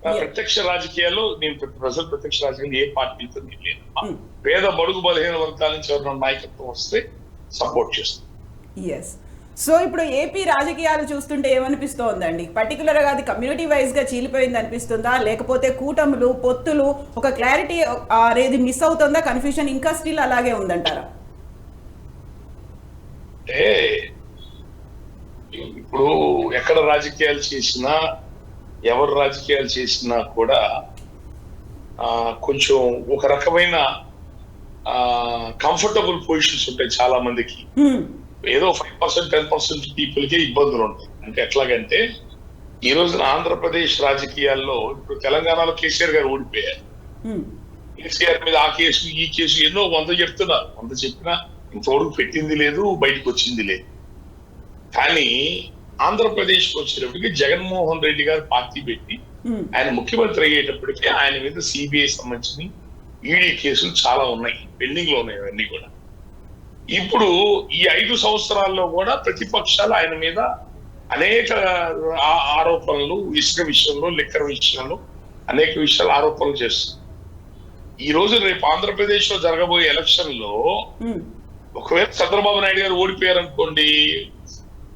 ప్రత్యక్ష రాజకీయాల్లో నేను ప్రజలు ప్రత్యక్ష రాజకీయాలు ఏ పార్టీతో నేను లేదు. పేద బడుగు బలహీన వర్గాల నుంచి ఎవరైనా నాయకత్వం వస్తే సపోర్ట్ చేస్తాను. ఎస్. సో ఇప్పుడు ఏపీ రాజకీయాలు చూస్తుంటే ఏమనిపిస్తోందండి? పర్టికులర్గా అది కమ్యూనిటీ వైజ్గా చీలిపోయింది అనిపిస్తుందా, లేకపోతే కూటములు పొత్తులు ఒక క్లారిటీ అనేది మిస్ అవుతుందా, కన్ఫ్యూజన్ ఇంకా స్టిల్ అలాగే ఉందంటారా? అంటే ఇప్పుడు ఎక్కడ రాజకీయాలు చేసినా ఎవరు రాజకీయాలు చేసినా కూడా కొంచెం ఒక రకమైన కంఫర్టబుల్ పొజిషన్స్ ఉంటాయి చాలా మందికి. ఏదో 5% 10% పీపుల్ కే ఇబ్బందులు ఉంటాయి. అంటే ఎట్లాగంటే ఈ రోజున ఆంధ్రప్రదేశ్ రాజకీయాల్లో ఇప్పుడు తెలంగాణలో కేసీఆర్ గారు ఓడిపోయారు. కేసీఆర్ మీద ఆ కేసు ఈ కేసు ఎన్నో 100 చెప్తున్నారు. 100 చెప్పినా ఇంతవరకు పెట్టింది లేదు, బయటకు వచ్చింది లేదు. కానీ ఆంధ్రప్రదేశ్ కు వచ్చేటప్పటికి జగన్మోహన్ రెడ్డి గారు పార్టీ పెట్టి ఆయన ముఖ్యమంత్రి అయ్యేటప్పటికీ ఆయన మీద సిబిఐ సంబంధించిన ఈడీ కేసులు చాలా ఉన్నాయి, పెండింగ్ లో ఉన్నాయి అవన్నీ కూడా. ఇప్పుడు ఈ 5 సంవత్సరాల్లో కూడా ప్రతిపక్షాలు ఆయన మీద అనేక ఆరోపణలు, ఇసుక విషయంలో, లిక్కర్ విషయంలో అనేక విషయాలు ఆరోపణలు చేస్తారు. ఈ రోజు రేపు ఆంధ్రప్రదేశ్ లో జరగబోయే ఎలక్షన్ లో ఒకవేళ చంద్రబాబు నాయుడు గారు ఓడిపోయారు అనుకోండి,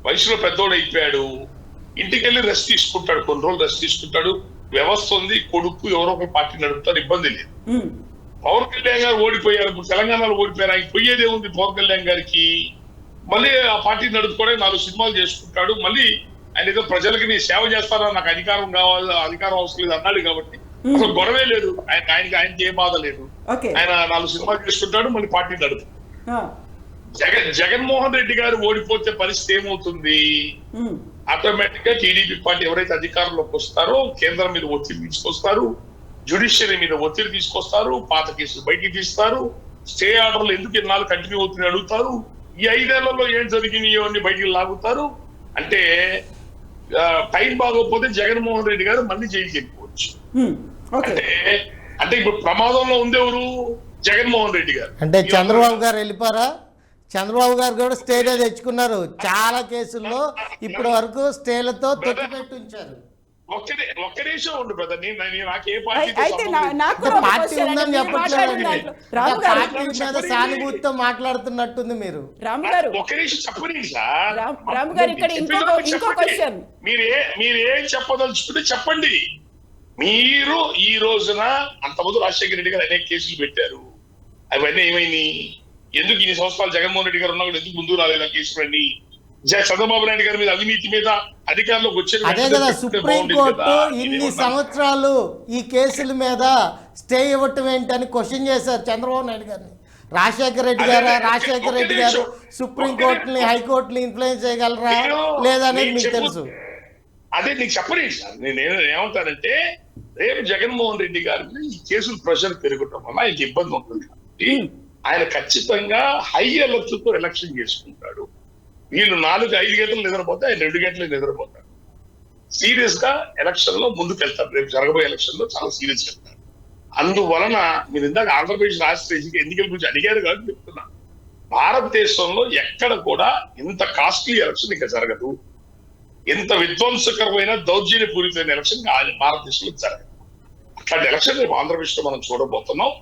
వయసులో పెద్దోడు అయిపోయాడు, ఇంటికి వెళ్ళి రెస్ట్ తీసుకుంటాడు, కొన్ని రోజులు రెస్ట్ తీసుకుంటాడు, వ్యవస్థ ఉంది, కొడుకు ఎవరో ఒక పార్టీ నడుపుతారు, ఇబ్బంది లేదు. పవన్ కళ్యాణ్ గారు ఓడిపోయారు, ఇప్పుడు తెలంగాణలో ఓడిపోయారు, ఆయన పోయేదే ఉంది పవన్ కళ్యాణ్ గారికి. మళ్ళీ ఆ పార్టీ నడుపుకోవడానికి 4 సినిమాలు చేసుకుంటాడు, మళ్ళీ ఆయన ఏదో ప్రజలకి నీ సేవ చేస్తారా, నాకు అధికారం కావాలి, అధికారం అవసరం లేదు అన్నాడు కాబట్టి అసలు గొడవే లేదు, ఆయనకి ఏ బాధ లేదు. ఆయన 4 సినిమాలు చేసుకుంటాడు, మళ్ళీ పార్టీ నడుపు. జగన్మోహన్ రెడ్డి గారు ఓడిపోతే పరిస్థితి ఏమవుతుంది? ఆటోమేటిక్ గా టీడీపీ పార్టీ ఎవరైతే అధికారంలోకి వస్తారో కేంద్రం మీద ఒత్తిడి తీసుకొస్తారు, జ్యుడిషియరీ మీద ఒత్తిడి తీసుకొస్తారు, పాత కేసులు బయటికి తీస్తారు, స్టే ఆర్డర్లు ఎందుకు ఇన్నాళ్ళు కంటిన్యూ అవుతుంది అడుగుతారు, ఈ 5 ఏళ్లలో ఏం జరిగినాయో అన్ని బయటికి లాగుతారు. అంటే టైం బాగోకపోతే జగన్మోహన్ రెడ్డి గారు మళ్ళీ జైలుకి వెళ్ళిపోవచ్చు. అంటే ఇప్పుడు ప్రమాదంలో ఉందెవరు? జగన్మోహన్ రెడ్డి గారు. అంటే చంద్రబాబు గారు వెళ్ళిపోరా? చంద్రబాబు గారు కూడా స్టేలో తెచ్చుకున్నారు చాలా కేసుల్లో, ఇప్పటి వరకు స్టేలతో తొక్కిపెట్టి ఉంచారు. ఒక్క నిమిషం ఉండు బ్రదర్, నాకు ఏ పార్టీ ఉందని చెప్పట్లేదండి, పార్టీ మీద సానుభూతితో మాట్లాడుతున్నట్టుంది మీరు. ఒక్క నిమిషం చెప్పండి సార్, మీరు ఏం చెప్పదలుచుకుంటే చెప్పండి. మీరు ఈ రోజున అంతకుముందు రాజశేఖర రెడ్డి గారు అనేక కేసులు పెట్టారు, అవన్నీ ఏమైనాయి? ఎందుకు ఇన్ని సంవత్సరాలు జగన్మోహన్ రెడ్డి గారు ఉన్నా కూడా ఎందుకు ముందు రాలేదు కేసులన్నీ? చంద్రబాబు నాయుడు గారి మీద అవినీతి మీద అధికారంలోకి వచ్చే అదే కదా, సుప్రీంకోర్టు ఇన్ని సంవత్సరాలు ఈ కేసుల మీద స్టే ఇవ్వటం ఏంటని క్వశ్చన్ చేశారు చంద్రబాబు నాయుడు గారిని. రాజశేఖర రెడ్డి గారు సుప్రీంకోర్టుని, హైకోర్టుని ఇన్ఫ్లుయెన్స్ చేయగలరా లేదా అనేది మీకు తెలుసు. అదే నీకు చెప్పలేదు సార్, నేను ఏమంటానంటే రేపు జగన్మోహన్ రెడ్డి గారికి ఈ కేసులు ప్రెషర్ పెరగటం వల్ల ఆయనకి ఇబ్బంది ఉంటుంది కాబట్టి ఆయన ఖచ్చితంగా హై అలర్ట్తో ఎలక్షన్ చేసుకుంటాడు. వీళ్ళు 4-5 గంటలు నిద్రపోతే ఆయన 2 గంటలు నిద్రపోతాడు. సీరియస్ గా ఎలక్షన్ లో ముందుకు వెళ్తారు, రేపు జరగబోయే ఎలక్షన్ లో చాలా సీరియస్ వెళ్తారు. అందువలన మీరు ఇందాక ఆంధ్రప్రదేశ్ రాష్ట్ర ఎన్నికల గురించి అడిగారు కాబట్టి చెప్తున్నా, భారతదేశంలో ఎక్కడ కూడా ఇంత కాస్ట్లీ ఎలక్షన్ ఇంకా జరగదు, ఎంత విధ్వంసకరమైన దౌర్జన్యపూరితమైన ఎలక్షన్ భారతదేశంలో జరగదు. అట్లాంటి ఎలక్షన్ రేపు ఆంధ్రప్రదేశ్ లో మనం చూడబోతున్నాం.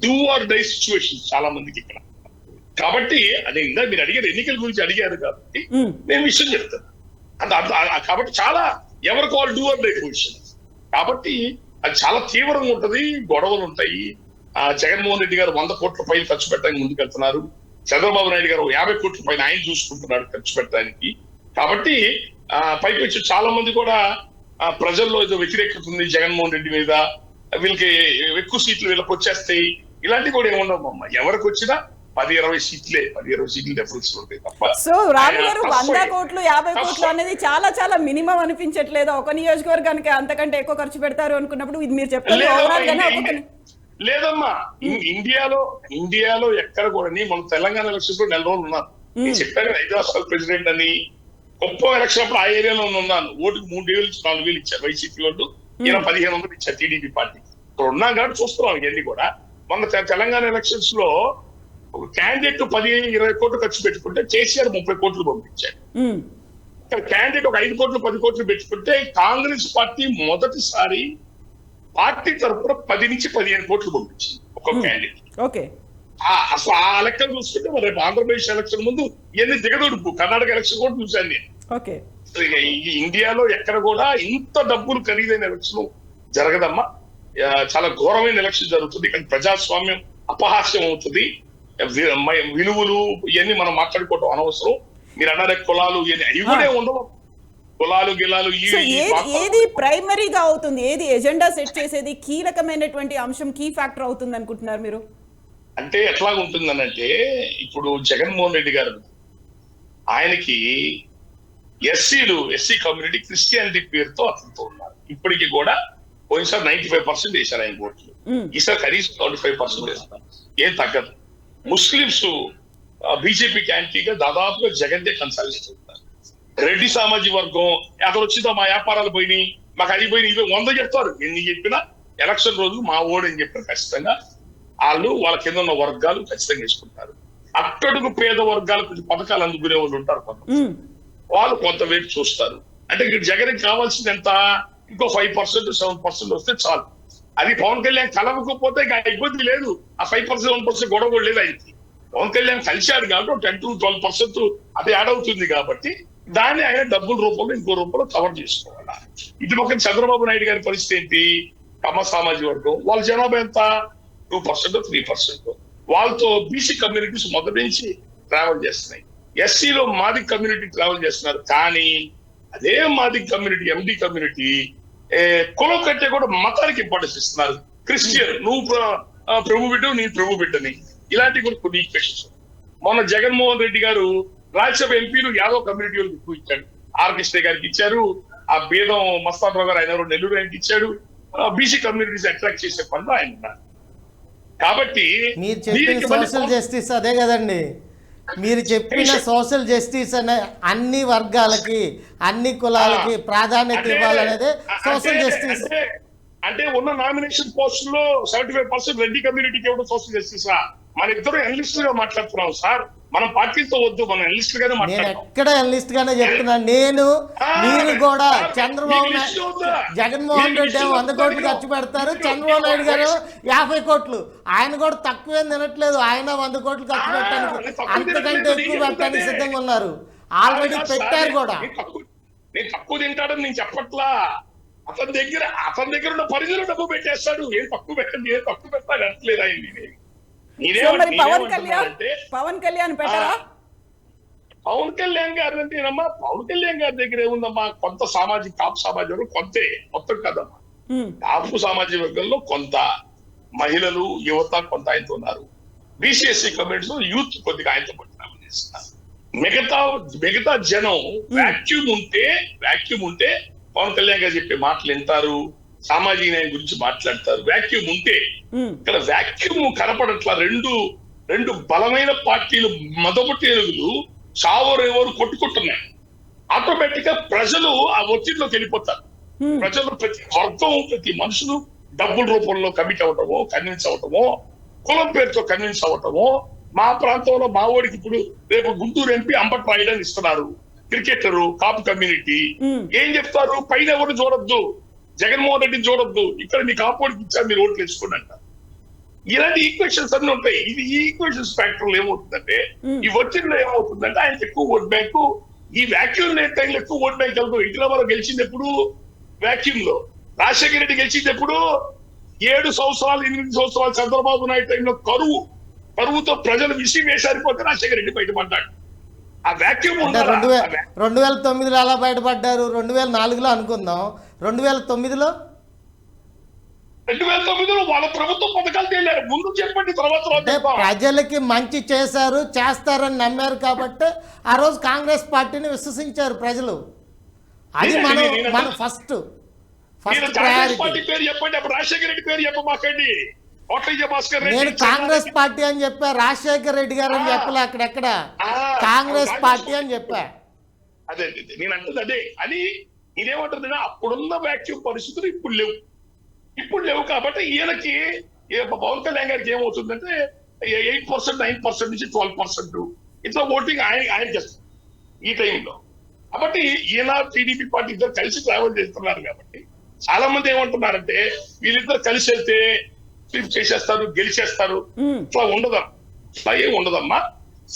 డూ ఆర్ డై సిచ్యువేషన్ చాలా మందికి ఇక్కడ. కాబట్టి అదే ఇందాక మీరు అడిగారు, ఎన్నికల గురించి అడిగారు కాబట్టి నేను విషయం చెప్తాను. కాబట్టి చాలా ఎవరికి వాళ్ళు డూ ఆర్ డై పొజిషన్ కాబట్టి అది చాలా తీవ్రంగా ఉంటది, గొడవలు ఉంటాయి. జగన్మోహన్ రెడ్డి గారు 100 కోట్ల పైన ఖర్చు పెట్టడానికి ముందుకు వెళ్తున్నారు, చంద్రబాబు నాయుడు గారు 50 కోట్ల పైన ఆయన చూసుకుంటున్నాడు ఖర్చు పెట్టడానికి. కాబట్టి పైకి వచ్చి చాలా మంది కూడా ప్రజల్లో ఏదో వ్యతిరేకత ఉంది జగన్మోహన్ రెడ్డి మీద, వీళ్ళకి ఎక్కువ సీట్లు వీళ్ళకి వచ్చేస్తాయి, ఇలాంటివి కూడా ఏముండవు అమ్మ. ఎవరికి వచ్చినా 10-20 సీట్లే, 10-20 సీట్లు డిఫరెన్స్ ఉంటాయి తప్ప. సో రాము గారు 100 కోట్లు 50 కోట్లు అనేది చాలా చాలా మినిమం అనిపించట్లేదు? ఒక నియోజకవర్గానికి అంతకంటే ఎక్కువ ఖర్చు పెడతారు అనుకున్నప్పుడు ఇది మీరు చెప్పారు లేదమ్మా. ఇండియాలో ఎక్కడ కూడా మన తెలంగాణ ఎలక్షన్స్ లో 4 రోజులు ఉన్నారు. నేను చెప్పాను 5 రాష్ట్రాల ప్రెసిడెంట్ అని. గొప్ప ఎలక్షన్ అప్పుడు ఆ ఏరియాలో ఉన్నాను, ఓటుకు 3,000 నుంచి 4,000 ఇచ్చారు వైసీపీ వాళ్ళు, 1500 ఇచ్చారు టీడీపీ పార్టీ. ఇప్పుడు ఉన్నాం కాబట్టి చూస్తున్నాం ఇవన్నీ కూడా. మొన్న తెలంగాణ ఎలక్షన్స్ లో ఒక క్యాండిడేట్ 10-20 కోట్లు ఖర్చు పెట్టుకుంటే కేసీఆర్ 30 కోట్లు పంపించాడు. ఇక్కడ క్యాండిడేట్ ఒక 5 కోట్లు 10 కోట్లు పెట్టుకుంటే కాంగ్రెస్ పార్టీ మొదటిసారి పార్టీ తరఫున 10 నుంచి 15 కోట్లు పంపించింది ఒక్కొక్క క్యాండిడేట్. ఓకే. అసలు ఆ లెక్కలు చూసుకుంటే మరి రేపు ఆంధ్రప్రదేశ్ ఎలక్షన్ ముందు ఇవన్నీ దిగదొడుపు. కర్ణాటక ఎలక్షన్ కూడా చూశాను నేను. ఓకే. ఇండియాలో ఎక్కడ కూడా ఇంత డబ్బులు ఖరీదైన ఎలక్షన్ జరగదమ్మా. చాలా ఘోరమైన ఎలక్షన్ జరుగుతుంది. ఇక్కడ ప్రజాస్వామ్యం అపహాస్యం అవుతుంది. విలువలు ఇవన్నీ మనం మాట్లాడుకోవటం అనవసరం. మీరు అన్నారే కులాలు ఇవన్నీ అవి కూడా ఉండవు. కులాలు గిలాలు ఏది ప్రైమరీగా అవుతుంది, ఏది ఎజెండా సెట్ చేసేది కీలకమైనటువంటి అంశం, కీ ఫ్యాక్టర్ అవుతుంది అనుకుంటున్నారు మీరు? అంటే ఎట్లా ఉంటుందనంటే ఇప్పుడు జగన్మోహన్ రెడ్డి గారు ఆయనకి ఎస్సీ కమ్యూనిటీ క్రిస్టియానిటీ పేరుతో అతనితో ఉన్నారు. ఇప్పటికీ కూడా పోయినసారి 95% వేశారు ఆయన ఓట్లు. ఈసారి కనీసం 25% వేస్తారు. ఏం తగ్గదు. ముస్లింస్ బీజేపీకి యాంటీగా దాదాపుగా జగన్నే కన్సల్టిస్తున్నారు. రెడ్డి సామాజిక వర్గం అతను వచ్చిందో మా వ్యాపారాలు పోయినాయి, మాకు అది పోయినాయి, ఇవి 100 చెప్తారు. ఎన్ని చెప్పినా ఎలక్షన్ రోజు మా ఓడు అని చెప్పారు. ఖచ్చితంగా వాళ్ళు వాళ్ళ కింద ఉన్న వర్గాలు ఖచ్చితంగా వేసుకుంటారు. అట్టడుగు పేద వర్గాలకు పథకాలు అందుకునే వాళ్ళు ఉంటారు కొంత, వాళ్ళు కొంతవైపు చూస్తారు. అంటే ఇక్కడ జగన్కి కావాల్సింది ఎంత, ఇంకో 5% 7% వస్తే చాలు. అది పవన్ కళ్యాణ్ కలవకపోతే ఇబ్బంది లేదు. ఆ 5% 1% గొడవ కూడా లేదు. ఆయనకి పవన్ కళ్యాణ్ కలిశాడు కాబట్టి 10 to 12% అది యాడ్ అవుతుంది. కాబట్టి దాన్ని ఆయన డబ్బుల రూపంలో ఇంకో రూపంలో కవర్ చేసుకోవాలి. ఇటు పక్కన చంద్రబాబు నాయుడు గారి పరిస్థితి ఏంటి, కమ్మ సామాజిక వర్గం వాళ్ళ జనాభా ఎంత 2% 3%. వాళ్ళతో బీసీ కమ్యూనిటీస్ మొదటి నుంచి ట్రావెల్ చేస్తున్నాయి. ఎస్సీలో మాదిక్ కమ్యూనిటీ ట్రావెల్ చేస్తున్నారు. కానీ అదే మాదిక్ కమ్యూనిటీ ఎండి కమ్యూనిటీ కులం కంటే కూడా మతానికి ఇంపార్టెన్స్ ఇస్తున్నారు. క్రిస్టియన్ నువ్వు ప్రభు బిడ్డ, నీ ప్రభు బిడ్డని, ఇలాంటి కూడా కొన్ని ఈక్వేషన్స్. మొన్న జగన్మోహన్ రెడ్డి గారు రాజ్యసభ ఎంపీలు యాదవ్ కమ్యూనిటీ వాళ్ళకి ఎక్కువ ఇచ్చాడు. ఆర్ కృష్ణ గారికి ఇచ్చారు. ఆ బీదం మస్తాన్ రావు గారు ఆయన నెల్లూరు ఆయనకి ఇచ్చాడు. బీసీ కమ్యూనిటీస్ అట్రాక్ట్ చేసే పనులు ఆయన ఉన్నారు. కాబట్టి మీరు చెప్పిన సోషల్ జస్టిస్ అదే కదండి. మీరు చెప్పిన సోషల్ జస్టిస్ అనే అన్ని వర్గాలకి అన్ని కులాలకి ప్రాధాన్యత ఇవ్వాలనేదే సోషల్ జస్టిస్. అంటే ఉన్న నామినేషన్ పోస్టుల్లో 75% రెడ్డి కమ్యూనిటీకి ఇవ్వడం సోషల్ జస్టిసా? మన ఇద్దరు ఎనలిస్ట్ గా మాట్లాడుతున్నాం సార్. మనం పార్టీతో వద్దు, మనం ఎనలిస్ట్ గానే మాట్లాడుతున్నాం. నేను ఎక్కడ ఎనలిస్ట్ గానే చెప్తున్నాను. మీరు కూడా చంద్రబాబు నాయుడు జగన్మోహన్ రెడ్డి 100 కోట్లు ఖర్చు పెడతారు, చంద్రబాబు నాయుడు గారు 50 కోట్లు. ఆయన కూడా తక్కువేం తినట్లేదు. ఆయన 100 కోట్లు ఖర్చు పెట్టడానికి అంతకంటే ఎక్కువ పెట్టడానికి సిద్ధంగా ఉన్నారు. ఆల్రెడీ పెట్టారు కూడా. నేను తక్కువ తింటాడని నేను చెప్పట్లా. అతని దగ్గర ఉన్న పరిధిలో డబ్బు పెట్టేస్తాడు. ఏం తక్కువ పెట్టండి, ఏం తక్కువ పెట్టాలి అంటలేదు ఆయన. పవన్ కళ్యాణ్ పెట్టారా? పవన్ కళ్యాణ్ గారు అంటేనమ్మా, పవన్ కళ్యాణ్ గారి దగ్గర ఏముందమ్మా, కొంత కాపు సామాజిక వర్గం కొంతే, మొత్తం కదమ్మా. కాపు సామాజిక వర్గంలో కొంత మహిళలు, యువత కొంత ఆయనతో ఉన్నారు. బీసీఎస్సీ కమ్యూనిటీలో యూత్ కొద్దిగా ఆయనతో పట్టినామని చేస్తున్నారు. మిగతా జనం వాక్యూమ్ ఉంటే పవన్ కళ్యాణ్ గారు చెప్పే మాటలు వింటారు, సామాజిక న్యాయం గురించి మాట్లాడతారు. వాక్యూమ్ ఉంటే ఇక్కడ వాక్యూమ్ కనపడట్లా. రెండు బలమైన పార్టీలు మదపుటేరుగులు చావరెవరు కొట్టుకుంటున్నాయి. ఆటోమేటిక్ గా ప్రజలు ఆ ఒత్తిడిలోకి వెళ్ళిపోతారు. ప్రజలు ప్రతి వర్గం, ప్రతి మనుషులు డబ్బుల రూపంలో కమిట్ అవటమో, కన్విన్స్ అవటమో, కులం పేరుతో కన్విన్స్ అవటమో. మా ప్రాంతంలో మా ఓడికి ఇప్పుడు రేపు గుంటూరు ఎంపీ అంబట్ రాయడానికి ఇస్తున్నారు. క్రికెటరు, కాపు కమ్యూనిటీ ఏం చెప్తారు, పైన ఎవరు చూడొద్దు, జగన్మోహన్ రెడ్డిని చూడొద్దు, ఇక్కడ మీ కాపోడికి ఇచ్చారు, మీరు ఓట్లు వేసుకోండి అంట. ఇలాంటి ఈక్వేషన్స్ అన్ని ఉంటాయి. ఇది ఈ ఈక్వేషన్స్ ఫ్యాక్టర్లో ఏమవుతుందంటే, ఈ ఒత్తిడిలో ఏమవుతుందంటే ఆయనకి ఎక్కువ ఓట్ బ్యాంకు, ఈ వ్యాక్యూమ్ టైంలో ఎక్కువ ఓట్ బ్యాంక్ వెళ్తాం. ఇంటిలో గెలిచింది ఎప్పుడు వ్యాక్యూమ్ లో, రాజశేఖర రెడ్డి గెలిచింది ఎప్పుడు 7 సంవత్సరాలు 8 సంవత్సరాలు చంద్రబాబు నాయుడు టైంలో కరువుతో ప్రజలు విసిగి వేసారిపోతే రాజశేఖర రెడ్డి బయటపడ్డాడు. ఆ వ్యాక్యూమ్ 2009లో అలా బయటపడ్డారు. 2004లో అనుకుందాం. 2009లో వాళ్ళ ప్రభుత్వం పథకాలు తేలారు. ముందు చెప్పండి, తర్వాత ప్రజలకి మంచి చేస్తారని నమ్మారు కాబట్టి ఆ రోజు కాంగ్రెస్ పార్టీని విశ్వసించారు ప్రజలు. అది మన ఫస్ట్ పార్టీ పేరు చెప్పండి. అప్పుడు రాజశేఖర రెడ్డి పేరు చెప్పమాకండి. నేను కాంగ్రెస్ పార్టీ అని చెప్పా, రాజశేఖర రెడ్డి గారు అని చెప్పలే. అక్కడెక్కడ కాంగ్రెస్ పార్టీ అని చెప్పా. అదే నేను అంటుంది అదే. అని ఇదేమంటుంది, అప్పుడున్న వ్యాక్యూమ్ పరిస్థితులు ఇప్పుడు లేవు కాబట్టి ఈయనకి పవన్ కళ్యాణ్ గారికి ఏమవుతుందంటే 8% 9% నుంచి 12% ఇట్లా ఓటింగ్ ఆయన చేస్తారు ఈ టైంలో. కాబట్టి ఈయన టీడీపీ పార్టీ ఇద్దరు కలిసి ట్రావెల్ చేస్తున్నారు కాబట్టి చాలా మంది ఏమంటున్నారంటే వీళ్ళిద్దరు కలిసి వెళ్తే స్వీప్ చేసేస్తారు, గెలిచేస్తారు. ఇట్లా ఉండదా, ఇట్లా ఏం ఉండదమ్మా.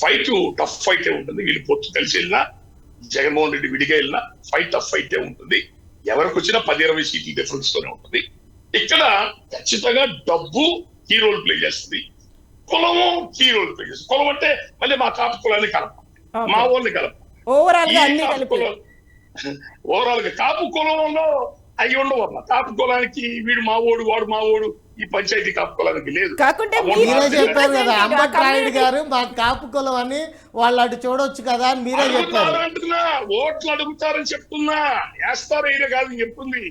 ఫైట్ టఫ్ ఫైటే ఉంటుంది. వీళ్ళు పొత్తు కలిసి వెళ్ళినా, జగన్మోహన్ రెడ్డి విడిగా వెళ్ళినా ఫైట్ టఫ్ ఫైటే ఉంటుంది. ఎవరికి వచ్చినా 10-20 సీట్ల డిఫరెన్స్ తోనే ఉంటుంది. ఇక్కడ ఖచ్చితంగా డబ్బు కీ రోల్ ప్లే చేస్తుంది, కులము కీ రోల్ ప్లే చేస్తుంది. కులం అంటే మళ్ళీ మా కాపు కులాన్ని కలపాలి, మా వాళ్ళని కలపాలి. ఓవరాల్ గా కాపు కులంలో అవి ఉండవు అమ్మా. కాపు కులానికి వీడు మావోడు, వాడు మావోడు, ఈ పంచాయతీ కాపు కులానికి లేదు. మీరే చెప్పారు కదా అంబట్ రాయుడు గారు మా కాపు కులం అని, వాళ్ళు అటు చూడొచ్చు కదా అని మీరే చెప్పారు. అంటున్నా ఓట్లు అడుగుతారని చెప్తున్నా, వేస్తారు అయినా కాదు చెప్తుంది.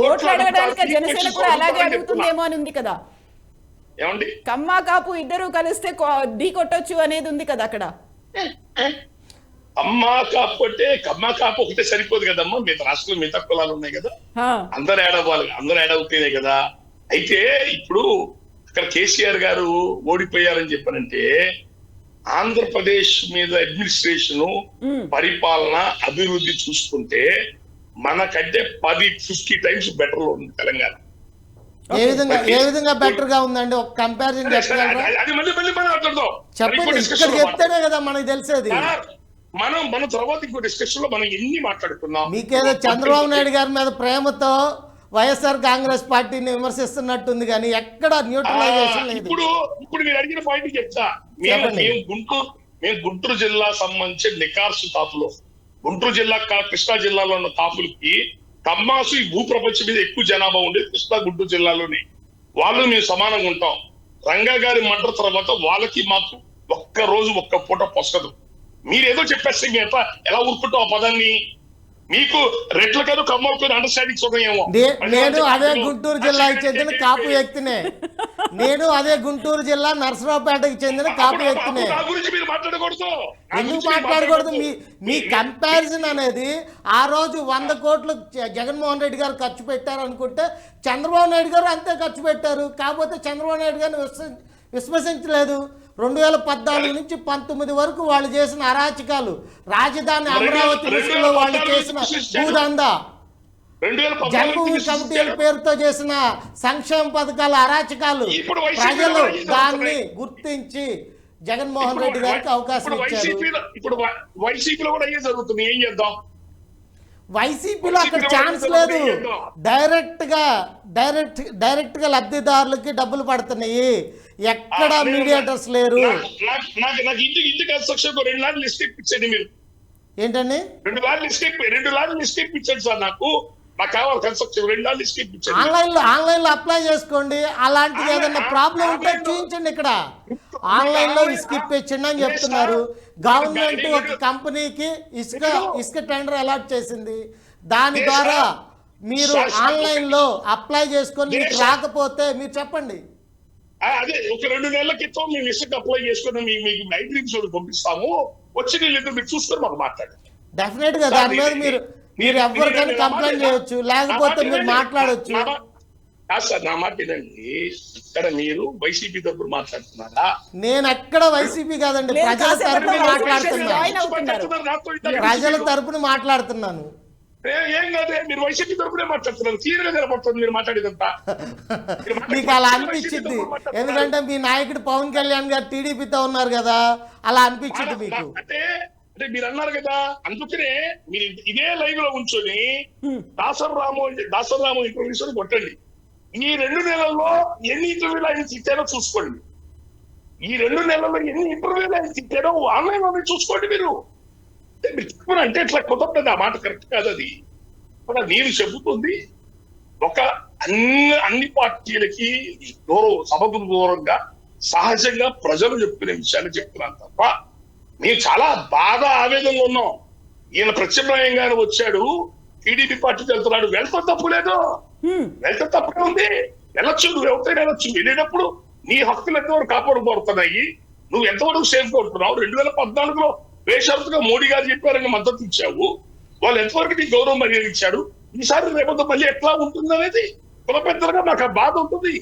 ఓట్లు అడగడానికి జనసేన కూడా అలాగే అడుగుతుందేమో అని ఉంది కదా. ఏమండి, కమ్మ కాపు ఇద్దరు కలిస్తే ఢీ కొట్టొచ్చు అనేది ఉంది కదా అక్కడ. అమ్మ కాపు అంటే కమ్మ కాపు ఒకటే సరిపోదు కదమ్మా. మిగతా రాష్ట్రంలో మిగతా కులాలు ఉన్నాయి కదా, అందరు ఏడవాలి, అందరు ఏడవుతేనే కదా. అయితే ఇప్పుడు అక్కడ కేసీఆర్ గారు ఓడిపోయారని చెప్పారంటే ఆంధ్రప్రదేశ్ మీద అడ్మినిస్ట్రేషన్, పరిపాలన, అభివృద్ధి చూసుకుంటే మనకంటే 10-50 టైమ్స్ బెటర్ లో ఉంది తెలంగాణ. ఏ విధంగా బెటర్ గా ఉందండి, ఒక కంపారిజన్ చెప్పగలరా? అది మళ్ళీ మనం మాట్లాడదాం. చెప్పండి, ఇక్కడ చెప్తేనే కదా మనకి తెలిసేది. మన తర్వాత ఇంకో డిస్కషన్ లో మనం ఎన్ని మాట్లాడుకున్నాం. మీకేదో చంద్రబాబు నాయుడు గారి మీద ప్రేమతో వైఎస్ఆర్ కాంగ్రెస్ పార్టీని విమర్శిస్తున్నట్టుంది కానీ ఎక్కడ న్యూట్రలైజేషన్ లేదు. ఇప్పుడు మీరు అడిగిన పాయింట్ చెప్తా. మేము గుంటూరు జిల్లా సంబంధించి నికార్సు కాపులో, గుంటూరు జిల్లా కృష్ణా జిల్లాలో ఉన్న కాపులకి కమ్మాసు ఈ భూప్రపంచం మీద ఎక్కువ జనాభా ఉండేది కృష్ణా గుంటూరు జిల్లాలోనే. వాళ్ళు మేము సమానంగా ఉంటాం. రంగా గారి మర్డర్ తర్వాత వాళ్ళకి మాకు ఒక్క రోజు ఒక్క పూట పొసగదు. మీరేదో చెప్పేస్తే ఎలా ఊరుకుంటాం ఆ పదాన్ని? మీకు రెడ్ల కాదు కమ్మలతో అండర్స్టాండింగ్స్ ఉన్నాయేమో. నేను అదే గుంటూరు జిల్లాకి చెందిన కాపు వ్యక్తినే. నేను అదే గుంటూరు జిల్లా నర్సరావుపేటకి చెందిన కాపు వ్యక్తినే. ఎందుకు మాట్లాడకూడదు? మీ కంపారిజన్ అనేది ఆ రోజు 100 కోట్లు జగన్మోహన్ రెడ్డి గారు ఖర్చు పెట్టారు అనుకుంటే చంద్రబాబు నాయుడు గారు అంతే ఖర్చు పెట్టారు. కాకపోతే చంద్రబాబు నాయుడు గారిని విశ్వసించలేదు. 2014 నుంచి 19 వరకు వాళ్ళు చేసిన అరాచకాలు, రాజధాని అమరావతి విషయంలో వాళ్ళు చేసిన భూదందా, జన్మభూమి కమిటీల పేరుతో చేసిన సంక్షేమ పథకాల అరాచకాలు, ప్రజలు దాన్ని గుర్తించి జగన్మోహన్ రెడ్డి గారికి అవకాశం ఇచ్చారు. ఇప్పుడు వైసీపీలో కూడా అయ్యే జరుగుతుంది. ఏం చేద్దాం? వైసీపీలో అక్కడ ఛాన్స్ లేదు. డైరెక్ట్ గా లబ్ధిదారులకి డబ్బులు పడుతున్నాయి. ఎక్కడ మీడియేటర్స్ లేరు. నాకు ఇంటి కన్స్ట్రక్షన్ 2 లారీలు లిస్ట్ ఇప్పించండి మీరు. ఏంటండి? 2 లారీలు లిస్ట్ ఇప్పించండి సార్. నాకు కావాలి కన్స్ట్రక్షన్ 2 లారీలు లిస్ట్ ఇప్పించండి. ఆన్లైన్ లో అప్లై చేసుకోండి. అలాంటిది ఏదైనా ప్రాబ్లం ఉంటే చూపించండి. ఇక్కడ ఆన్లైన్ లో ఇసుక ఇప్పించండి అని చెప్తున్నారు. గవర్నమెంట్ ఒక కంపెనీకి ఇసుక టెండర్ అలాట్ చేసింది. దాని ద్వారా మీరు ఆన్లైన్ లో అప్లై చేసుకొని మీకు రాకపోతే మీరు చెప్పండి. అదే ఒక 2 నెలల క్రితం మేము ఇసుక అప్లై చేసుకుని మీకు లైబ్రరీస్ పంపిస్తాము, వచ్చి మీరు చూసుకొని మాకు మాట్లాడండి. డెఫినెట్ గా దాని మీద మీరు ఎవరికైనా కంప్లైంట్ చేయొచ్చు, లేకపోతే మీరు మాట్లాడొచ్చు. సార్ నా మాట వినండి. ఇక్కడ మీరు వైసీపీ తరపున మాట్లాడుతున్నారా? నేను ఎక్కడ వైసీపీ కాదండి, ప్రజల తరపున మాట్లాడుతున్నాను. ఏం కాదే, మీరు వైసీపీ తరపునే మాట్లాడుతున్నారు. క్లియర్ గా నిలబడుతుంది మీరు మాట్లాడేదంతా. మీకు అలా అనిపించింది ఎందుకంటే మీ నాయకుడు పవన్ కళ్యాణ్ గారు టీడీపీతో ఉన్నారు కదా, అలా అనిపించింది మీకు. అంటే మీరు అన్నారు కదా, అందుకనే మీరు ఇదే లైవ్ లో ఉంచుని దాసరాము ఇంటర్వ్యూస్ కొట్టండి. ఈ 2 నెలల్లో ఎన్ని ఇంటర్వ్యూలు ఆయన ఇచ్చారో చూసుకోండి. ఈ 2 నెలల్లో ఎన్ని ఇంటర్వ్యూలు ఆయన ఇచ్చారో ఆన్లైన్ లో చూసుకోండి. మీరు అంటే ఇట్లా కుదరదు. ఆ మాట కరెక్ట్ కాదు. అది నేను చెబుతుంది ఒక అన్ని పార్టీలకి సభకు దూరంగా సహజంగా ప్రజలు చెప్పుకునే విషయాన్ని చెప్తున్నాను తప్ప మేము చాలా బాగా ఆవేదనగా ఉన్నాం. ఈయన ప్రత్యామ్నాయంగానే వచ్చాడు, టీడీపీ పార్టీకి వెళ్తున్నాడు. వెళ్తే తప్పు లేదు, వెళ్తే తప్పే ఉంది. వెళ్ళొచ్చు, నువ్వు ఎవరికైనా వెళ్ళొచ్చు. వెళ్ళేటప్పుడు నీ హక్కులు ఎంతవరకు కాపాడుకోబడుతున్నాయి, నువ్వు ఎంతవరకు సేఫ్ గా ఉంటున్నావు. 2014లో బేషరతుగా మోడీ గారు చెప్పారని మద్దతు ఇచ్చావు. వాళ్ళు ఎంతవరకు నీ గౌరవం మర్యాద ఇచ్చాడు. ఈసారి రేపొద్దు మళ్ళీ ఎట్లా ఉంటుంది అనేది కుల పెద్దలుగా నాకు ఆ బాధ ఉంటుంది.